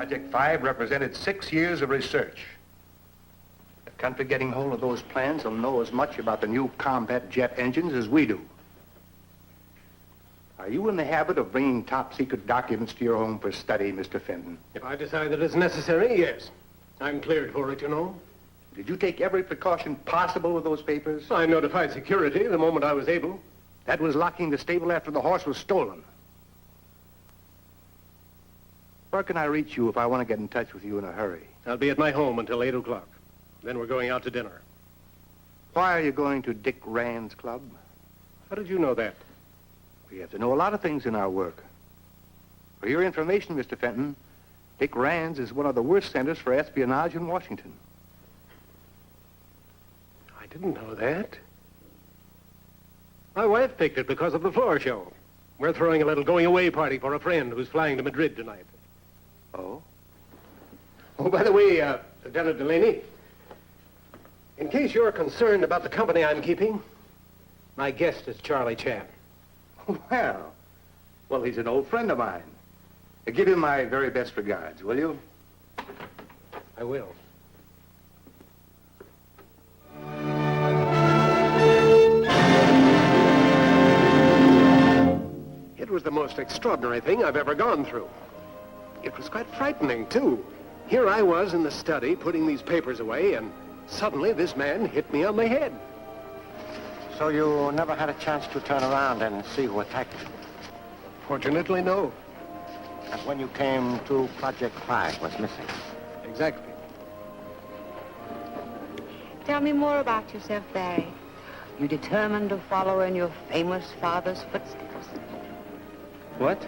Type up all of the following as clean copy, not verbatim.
Project 5 represented 6 years of research. The country getting hold of those plans will know as much about the new combat jet engines as we do. Are you in the habit of bringing top-secret documents to your home for study, Mr. Fenton? If I decide that it's necessary, yes. I'm cleared for it, you know. Did you take every precaution possible with those papers? I notified security the moment I was able. That was locking the stable after the horse was stolen. Where can I reach you if I want to get in touch with you in a hurry? I'll be at my home until 8 o'clock. Then we're going out to dinner. Why are you going to Dick Rand's club? How did you know that? We have to know a lot of things in our work. For your information, Mr. Fenton, Dick Rand's is one of the worst centers for espionage in Washington. I didn't know that. My wife picked it because of the floor show. We're throwing a little going-away party for a friend who's flying to Madrid tonight. Oh? Oh, by the way, Lieutenant Delaney, in case you're concerned about the company I'm keeping, my guest is Charlie Chan. Well, he's an old friend of mine. Give him my very best regards, will you? I will. It was the most extraordinary thing I've ever gone through. It was quite frightening, too. Here I was in the study, putting these papers away, and suddenly this man hit me on the head. So you never had a chance to turn around and see who attacked you? Fortunately, no. And when you came to, Project 5 was missing. Exactly. Tell me more about yourself, Barry. You determined to follow in your famous father's footsteps. What?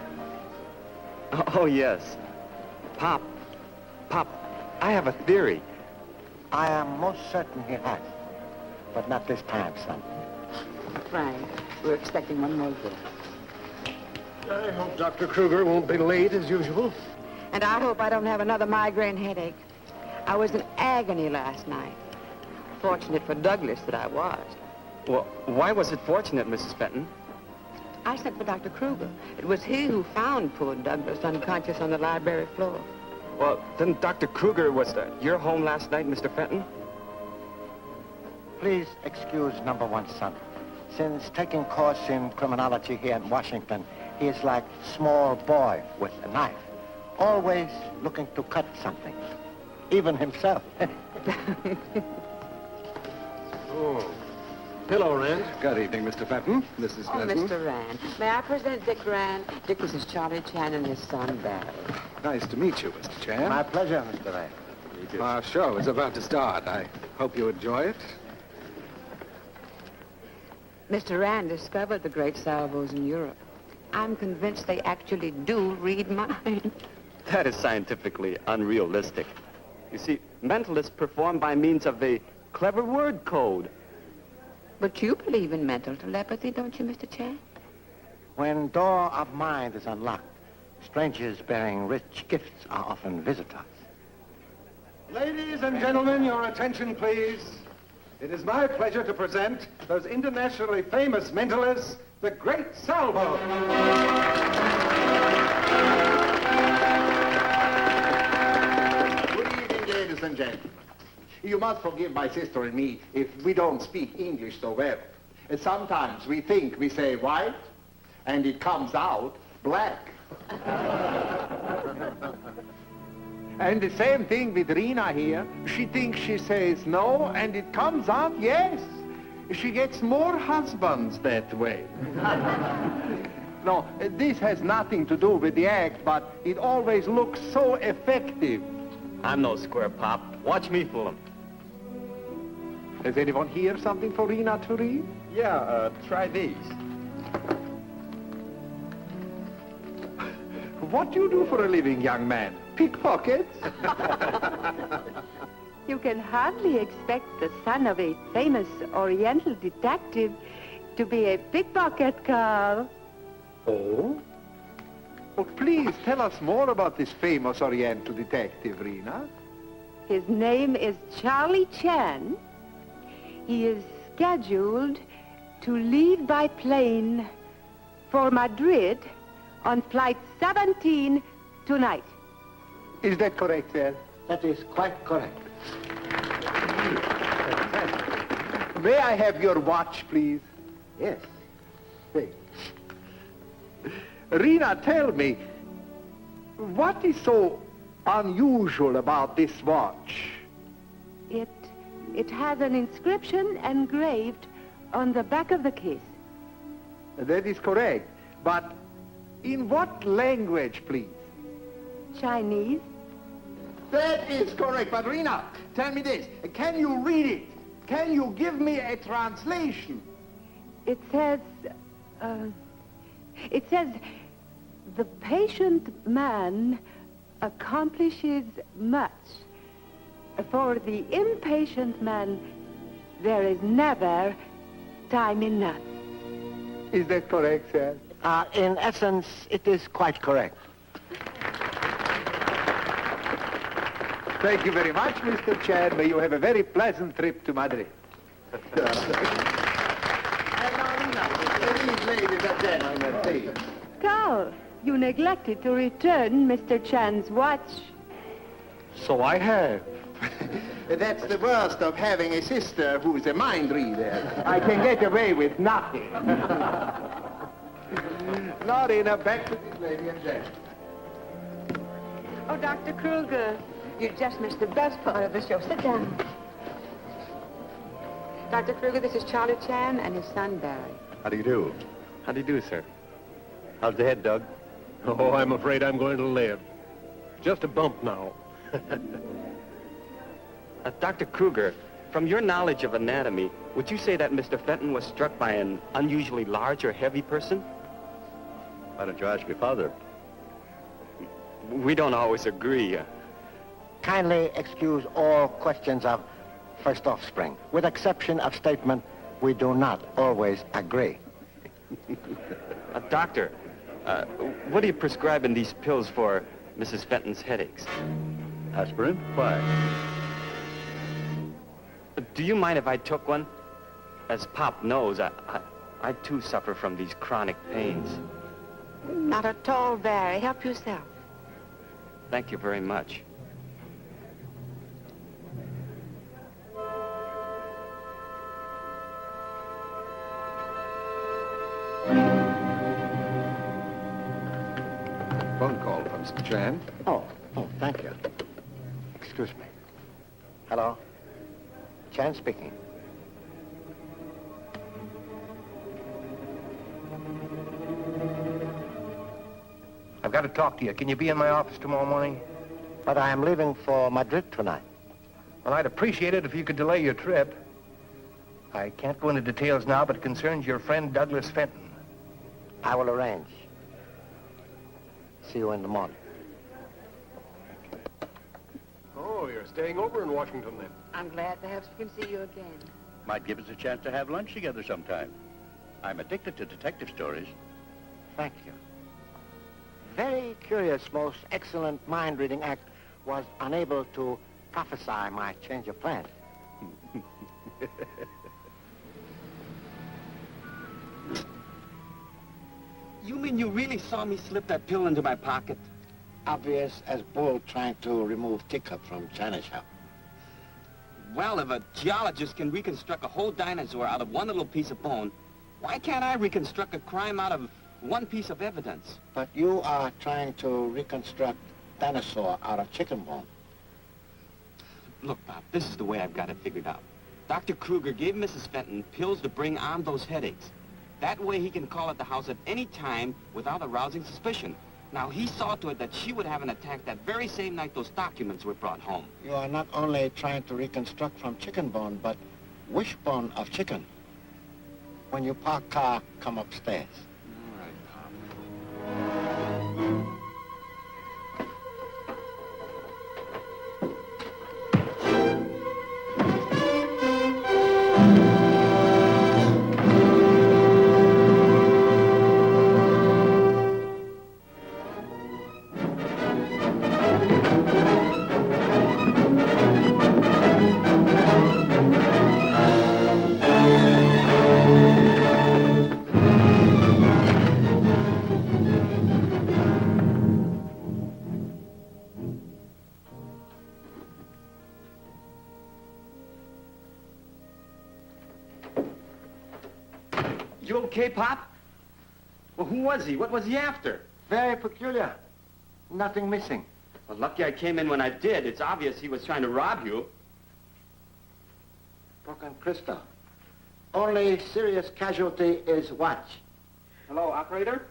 Oh, yes. Pop, I have a theory. I am most certain he has. But not this time, son. Frank, we're expecting one more guest. I hope Dr. Kruger won't be late, as usual. And I hope I don't have another migraine headache. I was in agony last night. Fortunate for Douglas that I was. Well, why was it fortunate, Mrs. Fenton? I sent for Dr. Kruger. It was he who found poor Douglas unconscious on the library floor. Well, then Dr. Kruger was at your home last night, Mr. Fenton? Please excuse number 1, son. Since taking course in criminology here in Washington, he is like small boy with a knife, always looking to cut something, even himself. Oh. Hello, Rand. Good evening, Mr. Fenton. Mrs. Pleasant. Mr. Rand. May I present Dick Rand? Dick, this is Charlie Chan and his son, Barry. Nice to meet you, Mr. Chan. My pleasure, Mr. Ray. Our show is about to start. I hope you enjoy it. Mr. Rand discovered the great Salvos in Europe. I'm convinced they actually do read minds. That is scientifically unrealistic. You see, mentalists perform by means of a clever word code. But you believe in mental telepathy, don't you, Mr. Chan? When door of mind is unlocked, strangers bearing rich gifts are often visitors. Ladies and gentlemen, your attention, please. It is my pleasure to present those internationally famous mentalists, the great Salvos. and gentlemen, you must forgive my sister and me if we don't speak English so well. And sometimes we think we say white, and it comes out black. And the same thing with Rena here. She thinks she says no, and it comes out yes. She gets more husbands that way. No, this has nothing to do with the act, but it always looks so effective. I'm no square pop. Watch me fool him. Has anyone here something for Rena to read? Yeah, try these. What do you do for a living, young man? Pickpockets? You can hardly expect the son of a famous Oriental detective to be a pickpocket, Carl. Oh? Well, please tell us more about this famous Oriental detective, Rena. His name is Charlie Chan. He is scheduled to leave by plane for Madrid on flight 17 tonight. Is that correct, sir? That is quite correct. May I have your watch, please? Yes. Wait. Rena, tell me, what is so unusual about this watch? It has an inscription engraved on the back of the case. That is correct. But in what language, please? Chinese. That is correct. But Rena, tell me this. Can you read it? Can you give me a translation? It says, the patient man accomplishes much. For the impatient man, there is never time enough. Is that correct, sir? In essence, it is quite correct. Thank you very much, Mr. Chan. May you have a very pleasant trip to Madrid. And now, Rena, these ladies and gentlemen, please. Carl, you neglected to return Mr. Chan's watch. So I have. That's the worst of having a sister who's a mind reader. I can get away with nothing. Now, Rena, back to this lady and gentleman. Oh, Dr. Kruger, you just missed the best part of the show. Sit down. Dr. Kruger, this is Charlie Chan and his son, Barry. How do you do? How do you do, sir? How's the head, Doug? Oh, I'm afraid I'm going to live. Just a bump now. Dr. Kruger, from your knowledge of anatomy, would you say that Mr. Fenton was struck by an unusually large or heavy person? Why don't you ask your father? We don't always agree. Kindly excuse all questions of first offspring. With exception of statement, we do not always agree. Doctor, what do you prescribe in these pills for Mrs. Fenton's headaches? Aspirin? Why? Do you mind if I took one? As Pop knows, I too suffer from these chronic pains. Not at all, Barry. Help yourself. Thank you very much. Phone call from Mr. Chan. Oh, thank you. Excuse me. Hello? Chan speaking. I've got to talk to you. Can you be in my office tomorrow morning? But I am leaving for Madrid tonight. Well, I'd appreciate it if you could delay your trip. I can't go into details now, but it concerns your friend Douglas Fenton. I will arrange. See you in the morning. Oh, you're staying over in Washington then? I'm glad perhaps we can see you again. Might give us a chance to have lunch together sometime. I'm addicted to detective stories. Thank you. Very curious, most excellent mind-reading act was unable to prophesy my change of plans. You mean you really saw me slip that pill into my pocket? Obvious as bull trying to remove teacup from china shop. Well, if a geologist can reconstruct a whole dinosaur out of one little piece of bone, why can't I reconstruct a crime out of one piece of evidence? But you are trying to reconstruct dinosaur out of chicken bone. Look, Bob, this is the way I've got it figured out. Dr. Kruger gave Mrs. Fenton pills to bring on those headaches. That way he can call at the house at any time without arousing suspicion. Now, he saw to it that she would have an attack that very same night those documents were brought home. You are not only trying to reconstruct from chicken bone, but wishbone of chicken. When you park car, come upstairs. All right, Pop. You okay, Pop? Well, who was he? What was he after? Very peculiar. Nothing missing. Well, lucky I came in when I did. It's obvious he was trying to rob you. Broken crystal. Only serious casualty is watch. Hello, operator?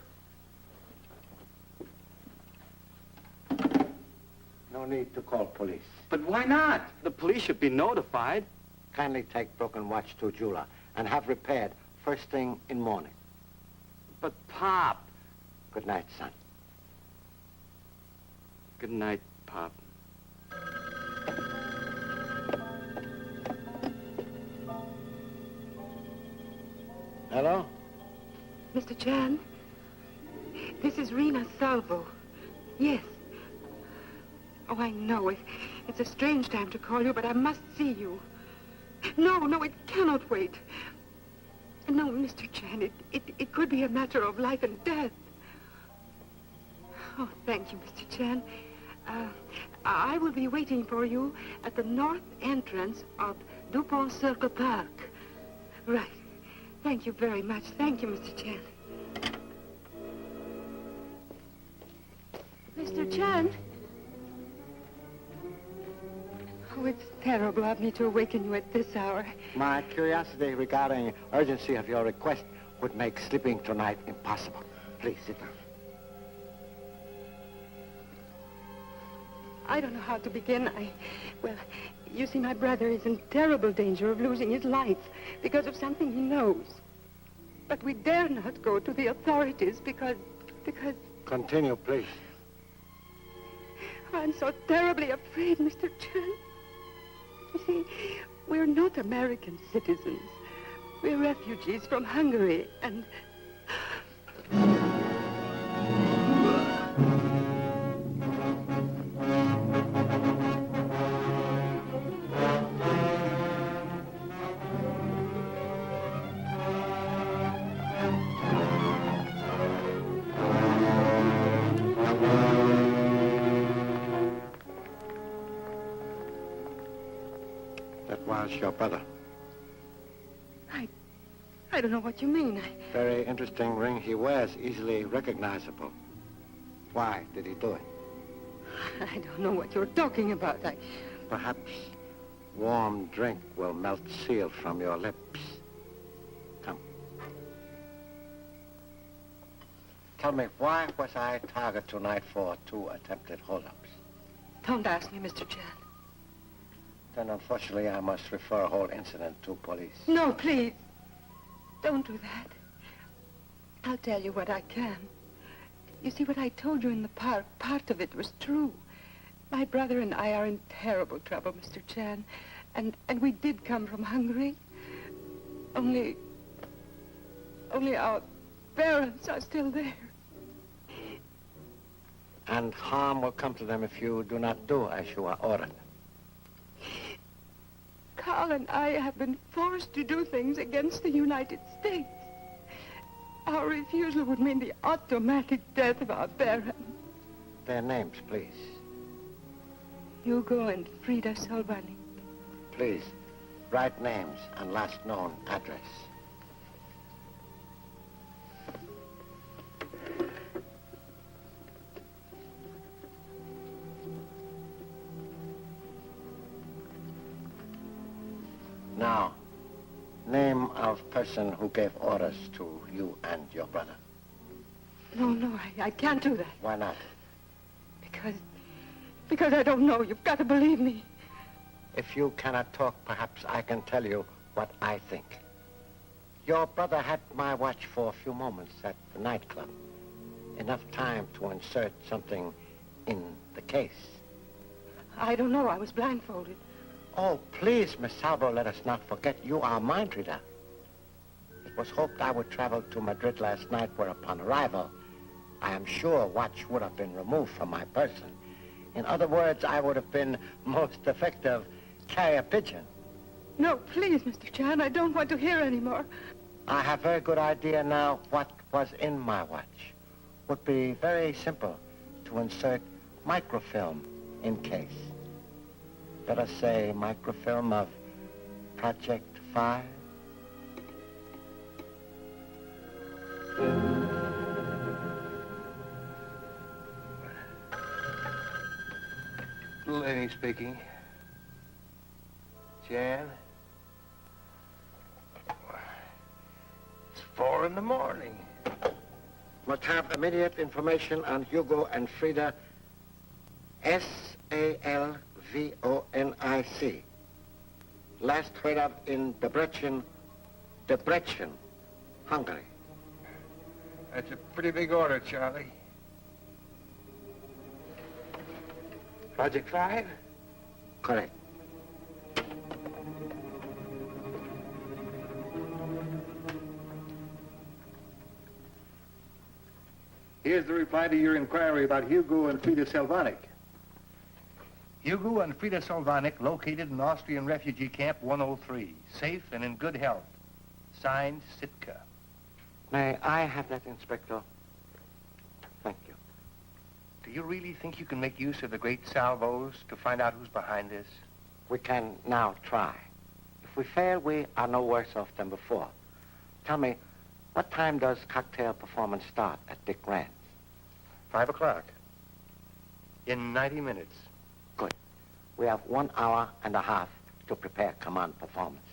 No need to call police. But why not? The police should be notified. Kindly take broken watch to jeweler and have repaired first thing in morning. But, Pop. Good night, son. Good night, Pop. Hello? Mr. Chan, this is Rena Salvo. Yes. Oh, I know it. It's a strange time to call you, but I must see you. No, it cannot wait. No, Mr. Chan, it could be a matter of life and death. Oh, thank you, Mr. Chan. I will be waiting for you at the north entrance of Dupont Circle Park. Right. Thank you very much. Thank you, Mr. Chan. Mr. Chan? Oh, it's terrible of me to awaken you at this hour. My curiosity regarding urgency of your request would make sleeping tonight impossible. Please sit down. I don't know how to begin. Well, you see, my brother is in terrible danger of losing his life because of something he knows. But we dare not go to the authorities because... Continue, please. I'm so terribly afraid, Mr. Chan. You see, we're not American citizens. We're refugees from Hungary, and... Your brother. I don't know what you mean. Very interesting ring he wears, easily recognizable. Why did he do it? I don't know what you're talking about. Perhaps warm drink will melt seal from your lips. Come. Tell me, why was I target tonight for 2 attempted holdups? Don't ask me, Mr. Chan. Then, unfortunately, I must refer a whole incident to police. No, please. Don't do that. I'll tell you what I can. You see, what I told you in the park, part of it was true. My brother and I are in terrible trouble, Mr. Chan. And we did come from Hungary. Only our parents are still there. And harm will come to them if you do not do as you are ordered. Carl and I have been forced to do things against the United States. Our refusal would mean the automatic death of our parents. Their names, please. Hugo and Frida Solvani. please. Write names and last known address. Now, name of person who gave orders to you and your brother. No, I can't do that. Why not? Because I don't know. You've got to believe me. If you cannot talk, perhaps I can tell you what I think. Your brother had my watch for a few moments at the nightclub. Enough time to insert something in the case. I don't know. I was blindfolded. Oh, please, Miss Salvo, let us not forget you are a mind reader. It was hoped I would travel to Madrid last night, where upon arrival, I am sure watch would have been removed from my person. In other words, I would have been most effective carrier pigeon. No, please, Mr. Chan, I don't want to hear anymore. I have a very good idea now what was in my watch. Would be very simple to insert microfilm in case. Let us say microfilm of Project 5. Lenny speaking. Jan? It's 4 in the morning. Must have immediate information on Hugo and Frida. Salvonic. Last heard of in Debrecen, Hungary. That's a pretty big order, Charlie. Project 5? Correct. Here's the reply to your inquiry about Hugo and Frida Salvonic. Hugo and Frida Salvonic located in Austrian refugee camp 103, safe and in good health. Signed, Sitka. May I have that, Inspector? Thank you. Do you really think you can make use of the great Salvos to find out who's behind this? We can now try. If we fail, we are no worse off than before. Tell me, what time does cocktail performance start at Dick Rand's? 5 o'clock. In 90 minutes. Good. We have 1 hour and a half to prepare command performance.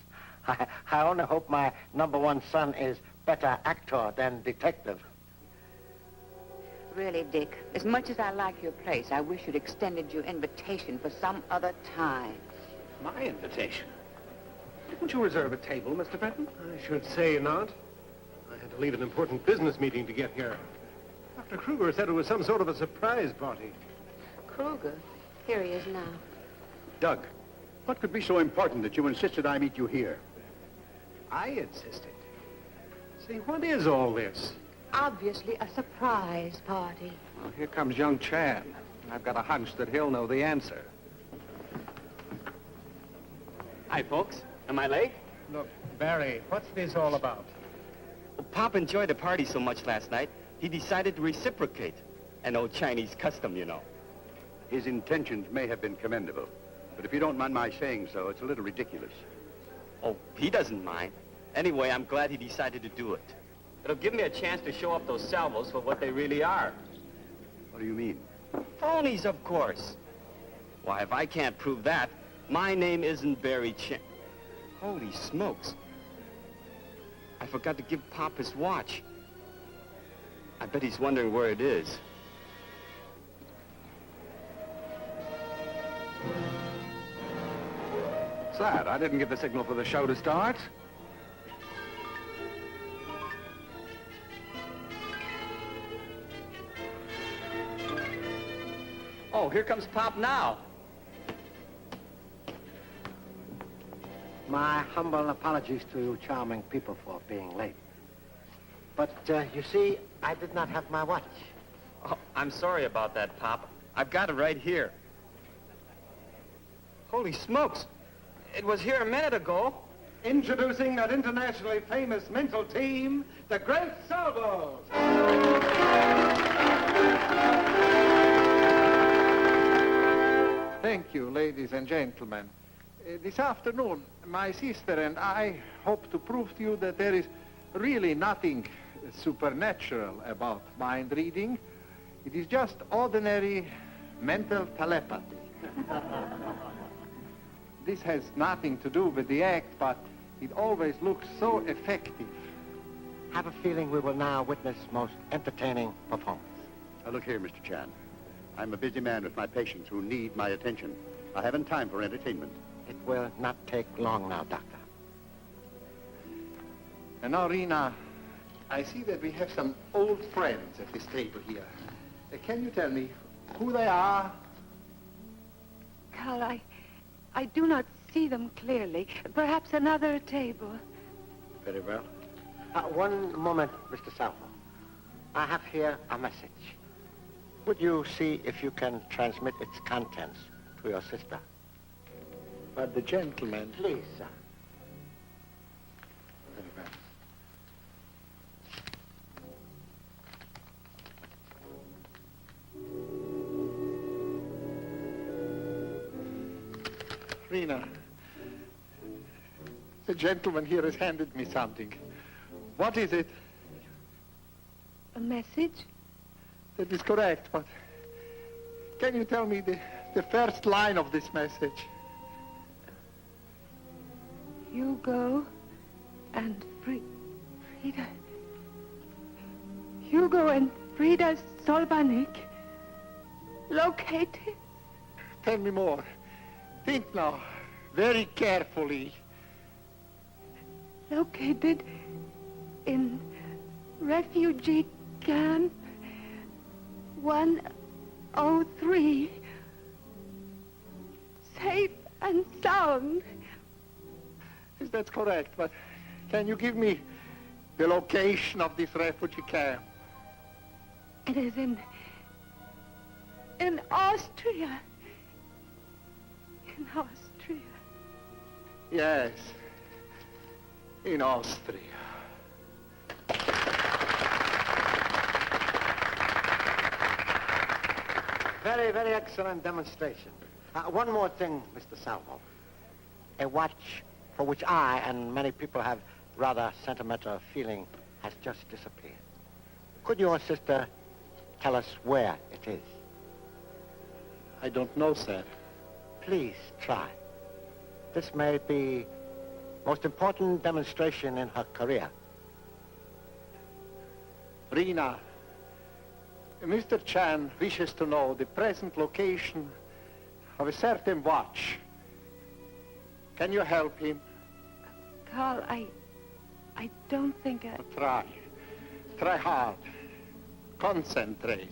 I only hope my #1 son is better actor than detective. Really, Dick, as much as I like your place, I wish you'd extended your invitation for some other time. My invitation? Didn't you reserve a table, Mr. Benton? I should say not. I had to leave an important business meeting to get here. Dr. Kruger said it was some sort of a surprise party. Kruger? Here he is now. Doug, what could be so important that you insisted I meet you here? I insisted. See, what is all this? Obviously a surprise party. Well, here comes young Chan. I've got a hunch that he'll know the answer. Hi, folks. Am I late? Look, Barry, what's this all about? Well, Pop enjoyed the party so much last night, he decided to reciprocate. An old Chinese custom, you know. His intentions may have been commendable, but if you don't mind my saying so, it's a little ridiculous. Oh, he doesn't mind. Anyway, I'm glad he decided to do it. It'll give me a chance to show up those Salvos for what they really are. What do you mean? Phonies, of course. Why, if I can't prove that, my name isn't Barry Chin. Holy smokes. I forgot to give Pop his watch. I bet he's wondering where it is. What's that? I didn't get the signal for the show to start. Oh, here comes Pop now. My humble apologies to you charming people for being late. But, you see, I did not have my watch. Oh, I'm sorry about that, Pop. I've got it right here. Holy smokes. It was here a minute ago. Introducing that internationally famous mental team, the Great Salvos. Thank you, ladies and gentlemen. This afternoon, my sister and I hope to prove to you that there is really nothing supernatural about mind reading. It is just ordinary mental telepathy. This has nothing to do with the act, but it always looks so effective. I have a feeling we will now witness most entertaining performance. Now, look here, Mr. Chan. I'm a busy man with my patients who need my attention. I haven't time for entertainment. It will not take long now, Doctor. And now, Rena, I see that we have some old friends at this table here. Can you tell me who they are? Carl, I do not see them clearly. Perhaps another table. Very well. One moment, Mr. Salvo. I have here a message. Would you see if you can transmit its contents to your sister? But the gentleman... Please, sir. Very well. Rena, the gentleman here has handed me something. What is it? A message? That is correct, but can you tell me the first line of this message? Hugo and Frida. Hugo and Frida Solvanik. Located? Tell me more. Think now, very carefully. Located in refugee camp 103. Safe and sound. Yes, that's correct, but can you give me the location of this refugee camp? It is in Austria. In Austria. Yes, in Austria. Very, very excellent demonstration. One more thing, Mr. Salvo. A watch for which I and many people have rather sentimental feeling has just disappeared. Could your sister tell us where it is? I don't know, sir. Please try. This may be most important demonstration in her career. Rena, Mr. Chan wishes to know the present location of a certain watch. Can you help him? Carl, I don't think I... Try. Try hard. Concentrate.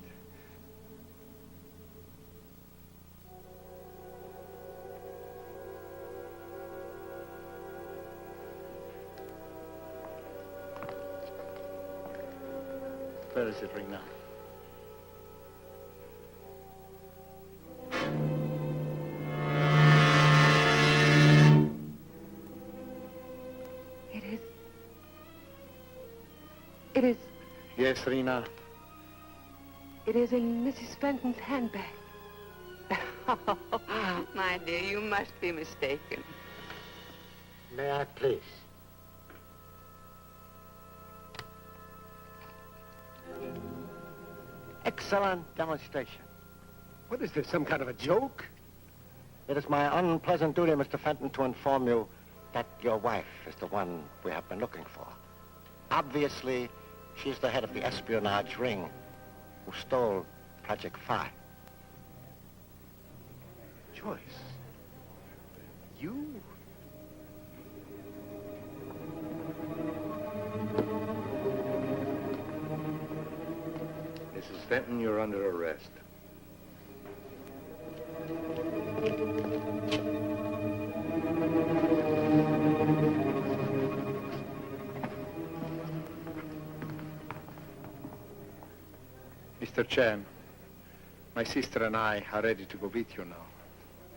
Where is it, Rena? It is... Yes, Rena. It is in Mrs. Fenton's handbag. My dear, you must be mistaken. May I please? Excellent demonstration. What is this, some kind of a joke? It is my unpleasant duty, Mr. Fenton, to inform you that your wife is the one we have been looking for. Obviously, she's the head of the espionage ring who stole Project 5. Joyce. You? Mrs. Fenton, you're under arrest. Mr. Chan, my sister and I are ready to go with you now.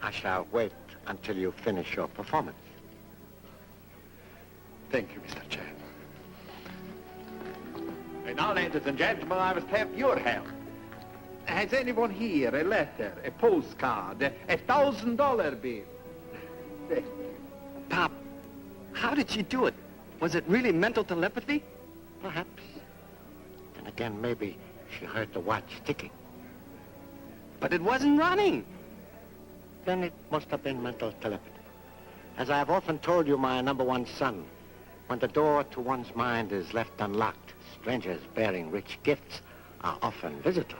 I shall wait until you finish your performance. Thank you, Mr. Chan. And now, ladies and gentlemen, I must have your help. Has anyone here a letter, a postcard, a $1,000 bill? Pop, how did she do it? Was it really mental telepathy? Perhaps. And again, maybe she heard the watch ticking. But it wasn't running. Then it must have been mental telepathy. As I have often told you, my number one son, when the door to one's mind is left unlocked, strangers bearing rich gifts are often visitors.